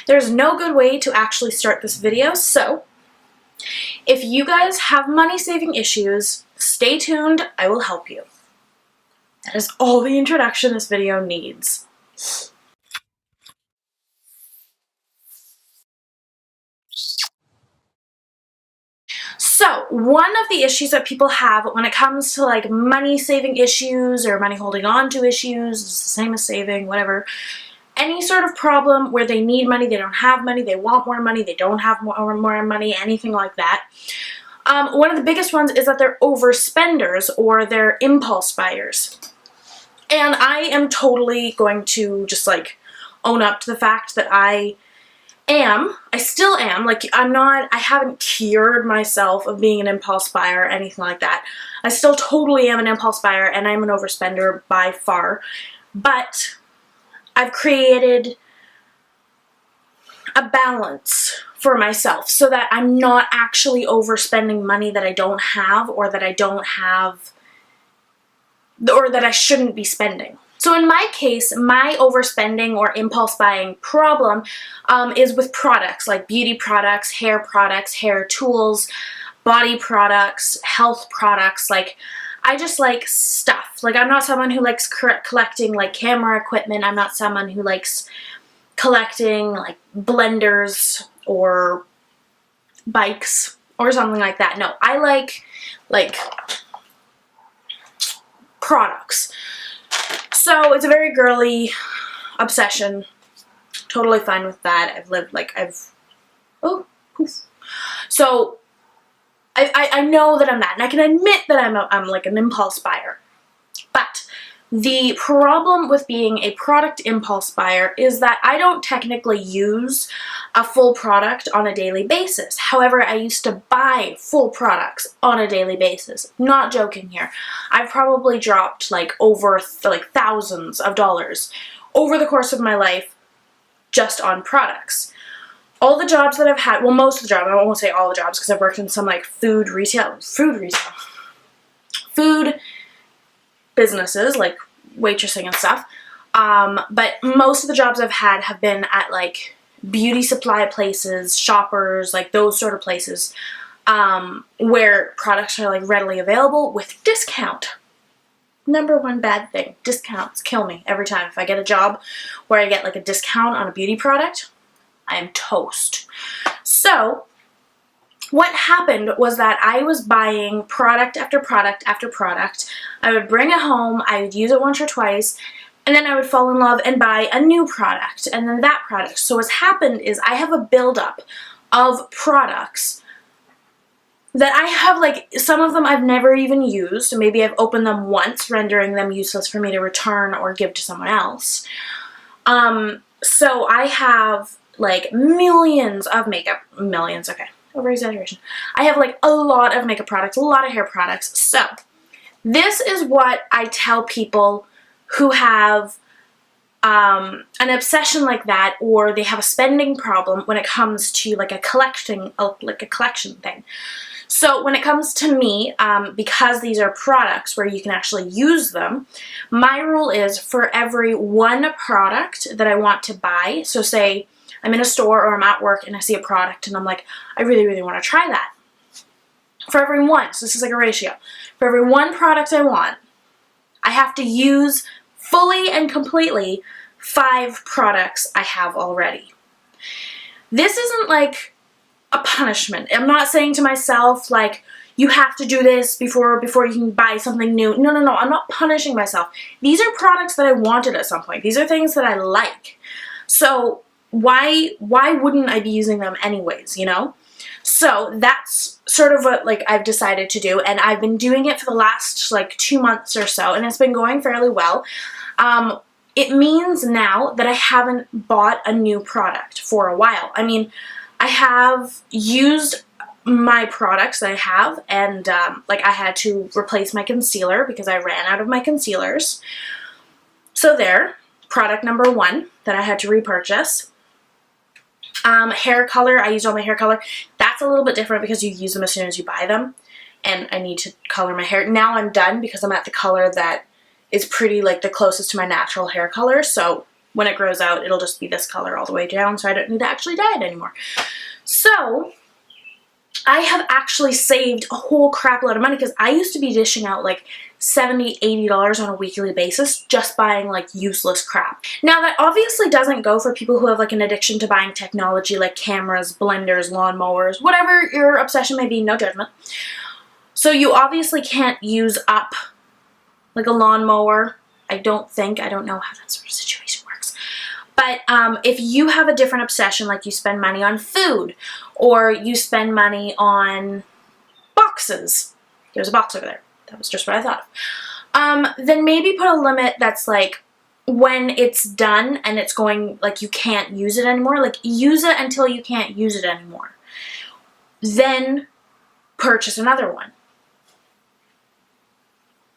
There's no good way to actually start this video, so if you guys have money saving issues, stay tuned, I will help you. That is all the introduction this video needs. So, one of the issues that people have when it comes to like money saving issues or money holding on to issues, it's the same as saving, whatever, any sort of problem where they need money, they don't have money, they want more money, they don't have more money, anything like that. One of the biggest ones is that they're overspenders or they're impulse buyers. And I am totally going to just like own up to the fact that I still am, like I haven't cured myself of being an impulse buyer or anything like that. I still totally am an impulse buyer and I'm an overspender by far, but I've created a balance for myself so that I'm not actually overspending money that I don't have or that I don't have or that I shouldn't be spending. So in my case, my overspending or impulse buying problem is with products like beauty products, hair tools, body products, health products. Like, I just like stuff. Like, I'm not someone who likes collecting like camera equipment. I'm not someone who likes collecting like blenders or bikes or something like that. No, I like products. So it's a very girly obsession. Totally fine with that. So I know that I'm that, and I can admit that I'm like an impulse buyer. But the problem with being a product impulse buyer is that I don't technically use a full product on a daily basis. However, I used to buy full products on a daily basis. Not joking here. I've probably dropped like over thousands of dollars over the course of my life just on products. All the jobs that I've had, well, most of the jobs, I won't say all the jobs because I've worked in some like food businesses like waitressing and stuff, but most of the jobs I've had have been at like beauty supply places, shoppers, like those sort of places where products are like readily available with discount. Number one bad thing, discounts kill me every time. If I get a job where I get like a discount on a beauty product, I am toast. So what happened was that I was buying product after product after product. I would bring it home, I would use it once or twice, and then I would fall in love and buy a new product, and then that product. So what's happened is I have a buildup of products that I have, like, some of them I've never even used. Maybe I've opened them once, rendering them useless for me to return or give to someone else. So I have like millions of makeup, okay. Over exaggeration. I have like a lot of makeup products, a lot of hair products. So this is what I tell people who have an obsession like that, or they have a spending problem when it comes to like a collection thing. So when it comes to me, because these are products where you can actually use them, my rule is for every one product that I want to buy, so say I'm in a store or I'm at work and I see a product and I'm like, I really, really want to try that. For every one, so this is like a ratio, for every one product I want, I have to use fully and completely 5 products I have already. This isn't like a punishment. I'm not saying to myself like, you have to do this before you can buy something new. No, I'm not punishing myself. These are products that I wanted at some point. These are things that I like. So why wouldn't I be using them anyways, you know? So that's sort of what like I've decided to do, and I've been doing it for the last like 2 months or so, and it's been going fairly well. It means now that I haven't bought a new product for a while. I mean, I have used my products that I have, and like I had to replace my concealer because I ran out of my concealers. So there, product number 1 that I had to repurchase. Hair color, I used all my hair color. That's a little bit different because you use them as soon as you buy them, and I need to color my hair. Now I'm done because I'm at the color that is pretty like the closest to my natural hair color, so when it grows out, it'll just be this color all the way down, so I don't need to actually dye it anymore. So I have actually saved a whole crap load of money because I used to be dishing out like $70, $80 on a weekly basis just buying like useless crap. Now that obviously doesn't go for people who have like an addiction to buying technology like cameras, blenders, lawnmowers, whatever your obsession may be, no judgment. So you obviously can't use up like a lawnmower. I don't know how that sort of situation works. But if you have a different obsession, like you spend money on food or you spend money on boxes, there's a box over there. That was just what I thought of. Then maybe put a limit that's like when it's done and it's going, like you can't use it anymore, like use it until you can't use it anymore. Then purchase another one.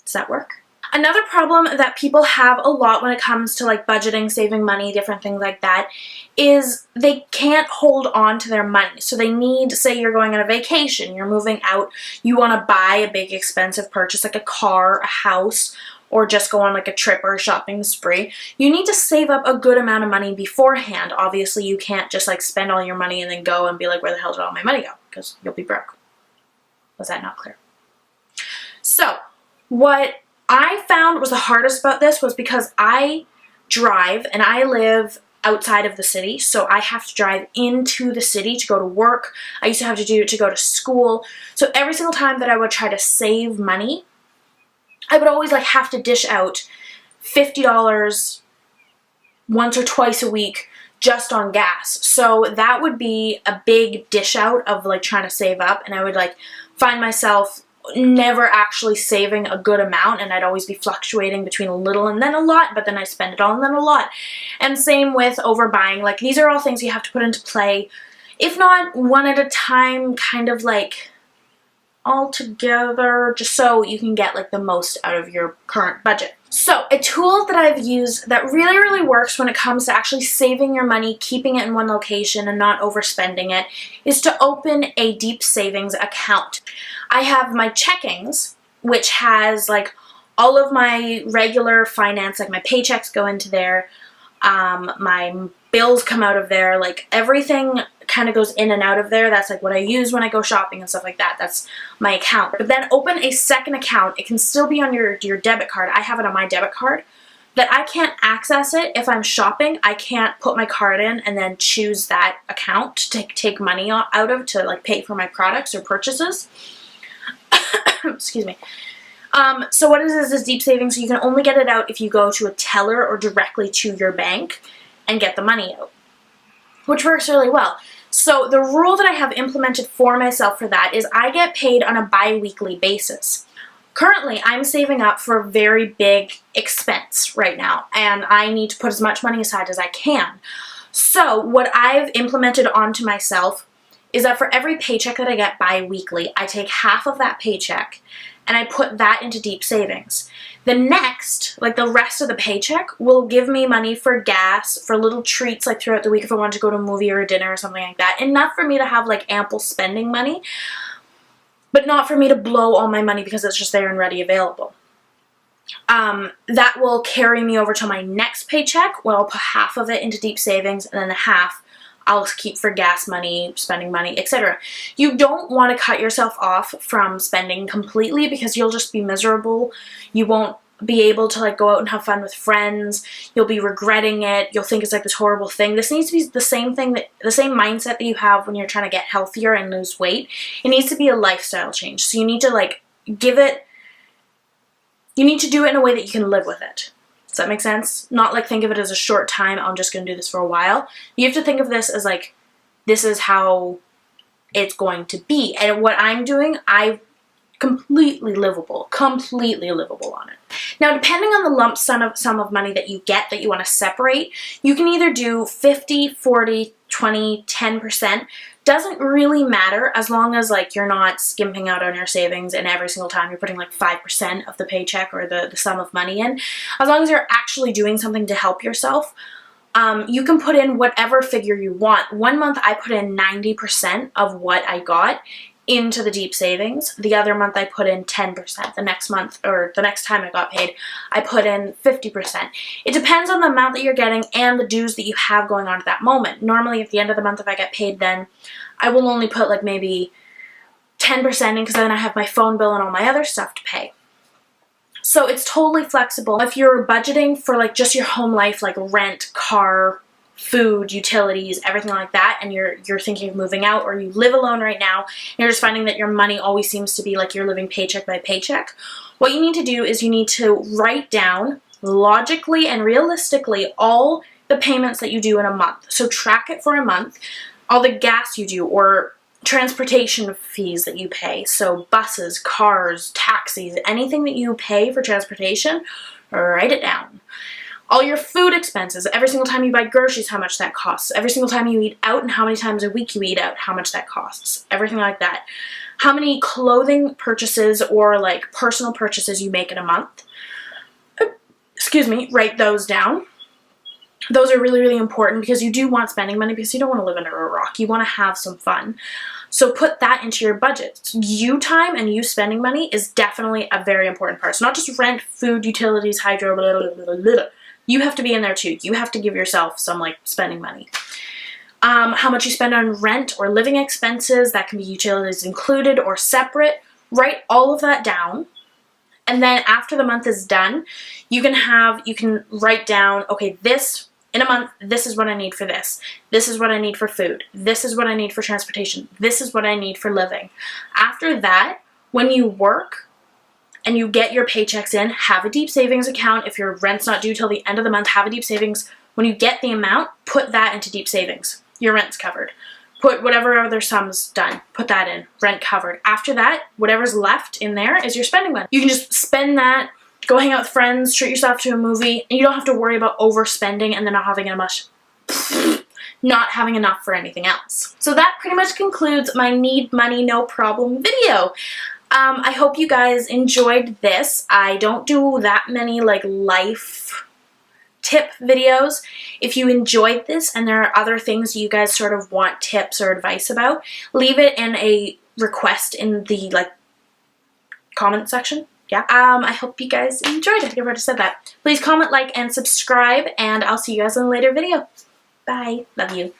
Does that work? Another problem that people have a lot when it comes to like budgeting, saving money, different things like that, is they can't hold on to their money. So they need, say you're going on a vacation, you're moving out, you want to buy a big expensive purchase like a car, a house, or just go on like a trip or a shopping spree. You need to save up a good amount of money beforehand. Obviously you can't just like spend all your money and then go and be like, where the hell did all my money go? Because you'll be broke. Was that not clear? So what I found was the hardest about this was because I drive and I live outside of the city, so I have to drive into the city to go to work. I used to have to do it to go to school. So every single time that I would try to save money, I would always like have to dish out $50 once or twice a week just on gas. So that would be a big dish out of like trying to save up, and I would like find myself never actually saving a good amount, and I'd always be fluctuating between a little and then a lot, but then I spend it all and then a lot. And same with overbuying. Like these are all things you have to put into play, if not one at a time, kind of like all together, just so you can get like the most out of your current budget. So a tool that I've used that really, really works when it comes to actually saving your money, keeping it in one location and not overspending it, is to open a deep savings account. I have my checkings, which has like all of my regular finance, like my paychecks go into there, my bills come out of there, like everything kind of goes in and out of there. That's like what I use when I go shopping and stuff like that. That's my account. But then open a second account. It can still be on your debit card. I have it on my debit card, that I can't access it if I'm shopping. I can't put my card in and then choose that account to take money out of to like pay for my products or purchases. Excuse me. So what it is deep savings. So you can only get it out if you go to a teller or directly to your bank and get the money out, which works really well. So the rule that I have implemented for myself for that is I get paid on a bi-weekly basis. Currently, I'm saving up for a very big expense right now, and I need to put as much money aside as I can. So what I've implemented onto myself is that for every paycheck that I get bi-weekly, I take half of that paycheck and I put that into deep savings. The next, like the rest of the paycheck, will give me money for gas, for little treats like throughout the week if I want to go to a movie or a dinner or something like that. Enough for me to have like ample spending money, but not for me to blow all my money because it's just there and ready available. That will carry me over to my next paycheck, where I'll put half of it into deep savings and then the half I'll keep for gas money, spending money, etc. You don't want to cut yourself off from spending completely because you'll just be miserable. You won't be able to like go out and have fun with friends. You'll be regretting it. You'll think it's like this horrible thing. This needs to be the same mindset that you have when you're trying to get healthier and lose weight. It needs to be a lifestyle change. So you need to like you need to do it in a way that you can live with it. Does that make sense? Not like think of it as a short time, I'm just going to do this for a while. You have to think of this as like, this is how it's going to be. And what I'm doing, I completely livable on it. Now, depending on the lump sum of money that you get that you want to separate, you can either do 50, 40, 20, 10%. Doesn't really matter as long as like you're not skimping out on your savings and every single time you're putting like 5% of the paycheck or the sum of money in. As long as you're actually doing something to help yourself, you can put in whatever figure you want. 1 month I put in 90% of what I got into the deep savings. The other month I put in 10%. The next month, or the next time I got paid, I put in 50%. It depends on the amount that you're getting and the dues that you have going on at that moment. Normally at the end of the month, if I get paid, then I will only put like maybe 10% in, because then I have my phone bill and all my other stuff to pay. So it's totally flexible. If you're budgeting for like just your home life, like rent, car, food, utilities, everything like that, and you're thinking of moving out, or you live alone right now, and you're just finding that your money always seems to be like you're living paycheck by paycheck, what you need to do is you need to write down logically and realistically all the payments that you do in a month. So track it for a month, all the gas you do, or transportation fees that you pay, so buses, cars, taxis, anything that you pay for transportation, write it down. All your food expenses, every single time you buy groceries, how much that costs. Every single time you eat out and how many times a week you eat out, how much that costs. Everything like that. How many clothing purchases or like personal purchases you make in a month. Excuse me, write those down. Those are really, really important because you do want spending money, because you don't want to live under a rock. You want to have some fun. So put that into your budget. You time and you spending money is definitely a very important part. It's not just rent, food, utilities, hydro, blah, blah, blah, blah, blah. You have to be in there too. You have to give yourself some like spending money. How much you spend on rent or living expenses, that can be utilities included or separate. Write all of that down. And then after the month is done, you can write down, okay, this in a month, this is what I need for this. This is what I need for food. This is what I need for transportation. This is what I need for living. After that, when you work and you get your paychecks in, have a deep savings account. If your rent's not due till the end of the month, have a deep savings. When you get the amount, put that into deep savings. Your rent's covered. Put whatever other sum's done, put that in, rent covered. After that, whatever's left in there is your spending money. You can just spend that, go hang out with friends, treat yourself to a movie, and you don't have to worry about overspending and then not having enough for anything else. So that pretty much concludes my need money no problem video. I hope you guys enjoyed this. I don't do that many like life tip videos. If you enjoyed this and there are other things you guys sort of want tips or advice about, leave it in a request in the like comment section. Yeah. I hope you guys enjoyed it. I've already said that. Please comment, like, and subscribe, and I'll see you guys in a later video. Bye. Love you.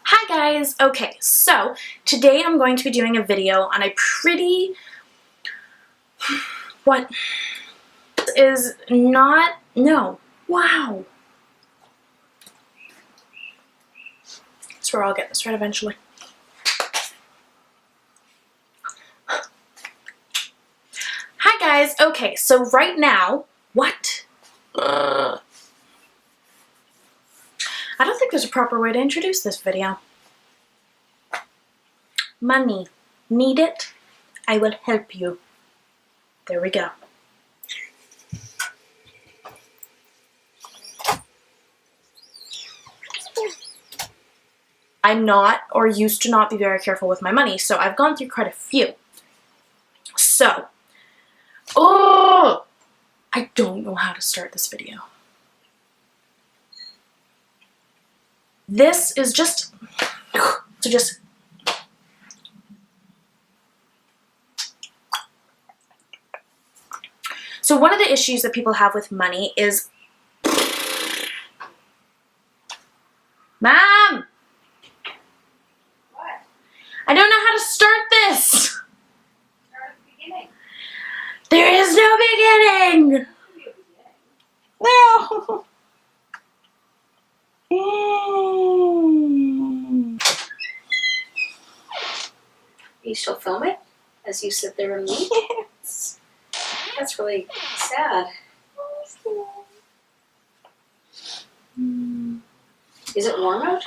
Hi guys! Okay, so today I'm going to be doing a video on a pretty... What? This is not... No. Wow. I swear I'll get this right eventually. Hi guys! Okay, so right now... What? I don't think there's a proper way to introduce this video. Money. Need it? I will help you. There we go. I'm not, or used to not be, very careful with my money, so I've gone through quite a few. So, I don't know how to start this video. This is just, So one of the issues that people have with money is, Mom! What? I don't know how to start this! Start at the beginning. There is no beginning! No! You still film it as you sit there and eat? Yes. That's really sad. Is it warm out?